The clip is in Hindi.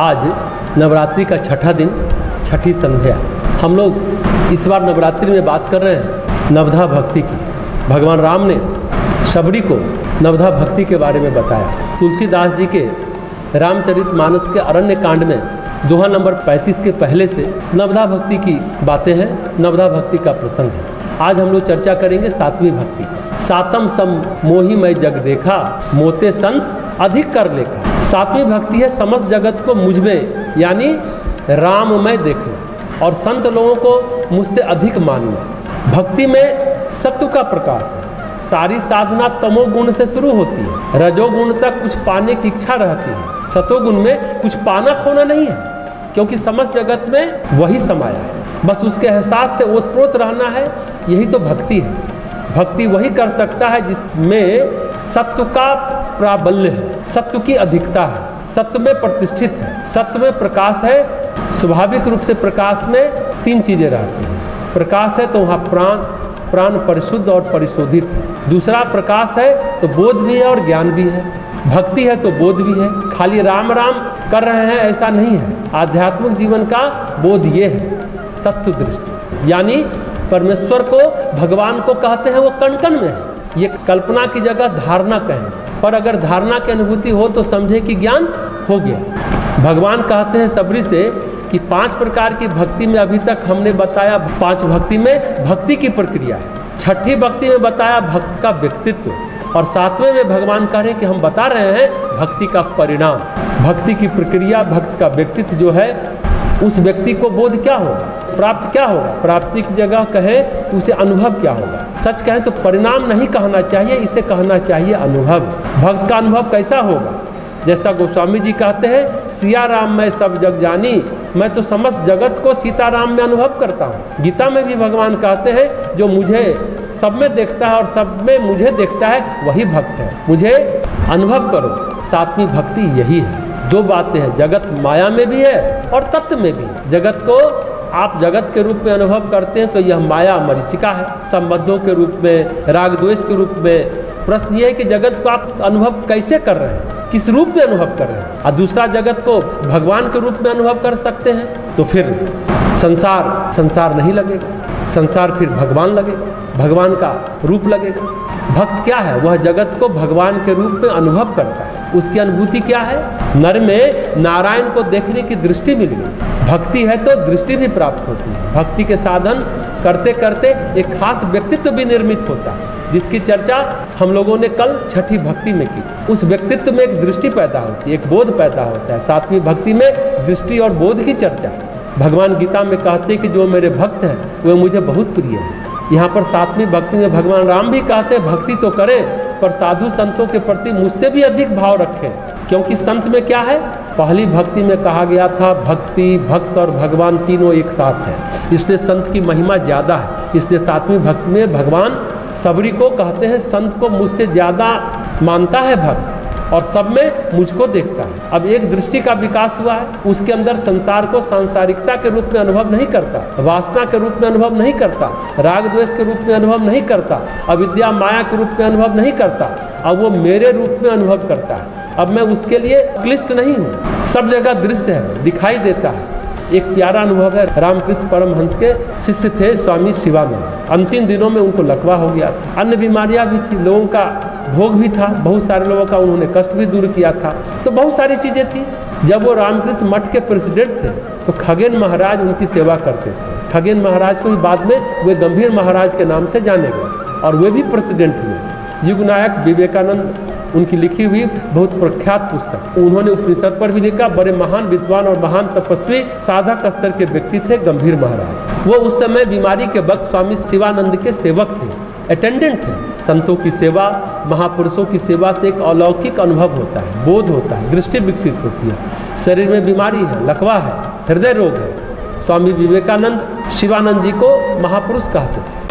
आज नवरात्रि का छठा दिन, छठी संध्या। हम लोग इस बार नवरात्रि में बात कर रहे हैं नवधा भक्ति की। भगवान राम ने शबरी को नवधा भक्ति के बारे में बताया। तुलसीदास जी के रामचरितमानस के अरण्य कांड में दोहा नंबर 35 के पहले से नवधा भक्ति की बातें हैं, नवधा भक्ति का प्रसंग है। आज हम लोग चर्चा करेंगे सातवीं भक्ति। सातम सम मोहि मैं जग देखा, मोते संत अधिक कर लेखा। सातवीं भक्ति है समस्त जगत को मुझ में यानी राम में देखना और संत लोगों को मुझसे अधिक मानना। भक्ति में सत्व का प्रकाश है। सारी साधना तमोगुण से शुरू होती है। रजोगुण तक कुछ पाने की इच्छा रहती है। सतोगुण में कुछ पाना खोना नहीं है, क्योंकि समस्त जगत में वही समाया है। बस उसके एहसास से ओतप्रोत रहना है, यही तो भक्ति है। भक्ति वही कर सकता है जिसमें सत्व का प्राबल्य है, सत्व की अधिकता है, सत्व में प्रतिष्ठित है, सत्व में प्रकाश है। स्वाभाविक रूप से प्रकाश में तीन चीजें रहती हैं। प्रकाश है तो वहाँ प्राण परिशुद्ध और परिशोधित है। दूसरा प्रकाश है तो बोध भी है और ज्ञान भी है। भक्ति है तो बोध भी है। खाली राम राम कर रहे हैं ऐसा नहीं है। आध्यात्मिक जीवन का बोध ये है, तत्व दृष्टि, यानी परमेश्वर को, भगवान को कहते हैं वो कण कण में है। ये कल्पना की जगह धारणा कहें, पर अगर धारणा की अनुभूति हो तो समझे कि ज्ञान हो गया। भगवान कहते हैं सबरी से कि 5 प्रकार की भक्ति में अभी तक हमने बताया, 5 भक्ति में भक्ति की प्रक्रिया है। छठी भक्ति में बताया भक्त का व्यक्तित्व, और 7वें में भगवान कह रहे हैं कि हम बता रहे हैं भक्ति का परिणाम, भक्ति की प्रक्रिया, भक्त का व्यक्तित्व जो है, उस व्यक्ति को बोध क्या होगा, प्राप्त क्या होगा। प्राप्ति की जगह कहे तो उसे अनुभव क्या होगा। सच कहें तो परिणाम नहीं कहना चाहिए, इसे कहना चाहिए अनुभव। भक्त का अनुभव कैसा होगा, जैसा गोस्वामी जी कहते हैं, सिया राम मैं सब जग जानी, मैं तो समस्त जगत को सीताराम में अनुभव करता हूँ। गीता में भी भगवान कहते हैं जो मुझे सब में देखता है और सब में मुझे देखता है वही भक्त है। मुझे अनुभव करो। सातवीं भक्ति यही है। 2 बातें हैं, जगत माया में भी है और तत्व में भी है। जगत को आप जगत के रूप में अनुभव करते हैं तो यह माया मरीचिका है, संबंधों के रूप में, राग द्वेष के रूप में। प्रश्न ये है कि जगत को आप अनुभव कैसे कर रहे हैं, किस रूप में अनुभव कर रहे हैं। और दूसरा, जगत को भगवान के रूप में अनुभव कर सकते हैं तो फिर संसार नहीं लगेगा, संसार फिर भगवान लगेगा, भगवान का रूप लगेगा। भक्त क्या है, वह जगत को भगवान के रूप में अनुभव करता है। उसकी अनुभूति क्या है, नर में नारायण को देखने की दृष्टि मिल गई। भक्ति है तो दृष्टि भी प्राप्त होती है। भक्ति के साधन करते करते एक खास व्यक्तित्व भी निर्मित होता है, जिसकी चर्चा हम लोगों ने कल छठी भक्ति में की। उस व्यक्तित्व में एक दृष्टि पैदा होती है, एक बोध पैदा होता है। सातवीं भक्ति में दृष्टि और बोध की चर्चा। भगवान गीता में कहते हैं कि जो मेरे भक्त हैं वे मुझे बहुत प्रिय है। यहाँ पर सातवीं भक्ति में भगवान राम भी कहते हैं भक्ति तो करें पर साधु संतों के प्रति मुझसे भी अधिक भाव रखें, क्योंकि संत में क्या है, पहली भक्ति में कहा गया था भक्ति, भक्त और भगवान तीनों एक साथ है, इसलिए संत की महिमा ज्यादा है। इसलिए सातवीं भक्ति में भगवान सबरी को कहते हैं संत को मुझसे ज्यादा मानता है भक्त और सब में मुझको देखता है। अब एक दृष्टि का विकास हुआ है, उसके अंदर संसार को सांसारिकता के रूप में अनुभव नहीं करता, वासना के रूप में अनुभव नहीं करता, राग द्वेष के रूप में अनुभव नहीं करता, अविद्या माया के रूप में अनुभव नहीं करता। अब वो मेरे रूप में अनुभव करता है। अब मैं उसके लिए क्लिष्ट नहीं हूँ, सब जगह दृश्य है, दिखाई देता है। एक प्यारा अनुभव है, रामकृष्ण परमहंस के शिष्य थे स्वामी शिवानंद। अंतिम दिनों में उनको लकवा हो गया था, अन्य बीमारियां भी थी, लोगों का भोग भी था, बहुत सारे लोगों का उन्होंने कष्ट भी दूर किया था, तो बहुत सारी चीजें थी। जब वो रामकृष्ण मठ के प्रेसिडेंट थे तो खगेन महाराज उनकी सेवा करते थे। खगेन महाराज को ही बाद में वे गंभीर महाराज के नाम से जाने गए और वे भी प्रेसिडेंट हुए। युगनायक विवेकानंद उनकी लिखी हुई बहुत प्रख्यात पुस्तक, उन्होंने उपनिषद पर भी लिखा। बड़े महान विद्वान और महान तपस्वी साधक स्तर के व्यक्ति थे गंभीर महाराज। वो उस समय बीमारी के वक्त स्वामी शिवानंद के सेवक थे अटेंडेंट हैं। संतों की सेवा, महापुरुषों की सेवा से एक अलौकिक अनुभव होता है, बोध होता है, दृष्टि विकसित होती है। शरीर में बीमारी है, लकवा है, हृदय रोग है, स्वामी विवेकानंद शिवानंद जी को महापुरुष कहते थे।